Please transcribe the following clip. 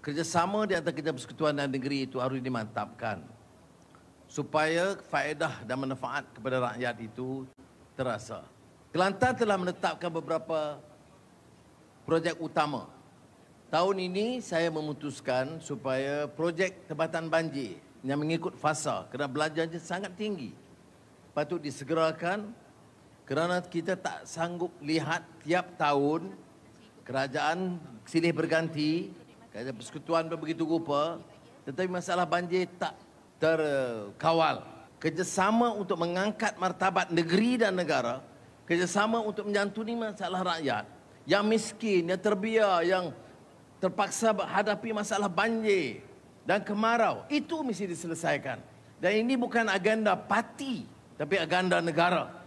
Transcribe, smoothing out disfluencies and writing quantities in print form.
kerjasama di antara Kerajaan Persekutuan dan negeri itu harus dimantapkan supaya faedah dan manfaat kepada rakyat itu terasa. Kelantan telah menetapkan beberapa projek utama. Tahun ini saya memutuskan supaya projek tempatan banjir yang mengikut fasa kerana belanjanya sangat tinggi patut disegerakan kerana kita tak sanggup lihat tiap tahun kerajaan silih berganti, kerajaan persekutuan begitu rupa, tetapi masalah banjir tak terkawal. Kerjasama untuk mengangkat martabat negeri dan negara, kerjasama untuk menyantuni masalah rakyat yang miskin, yang terbiar, yang terpaksa hadapi masalah banjir dan kemarau, itu mesti diselesaikan. Dan ini bukan agenda parti, tapi agenda negara.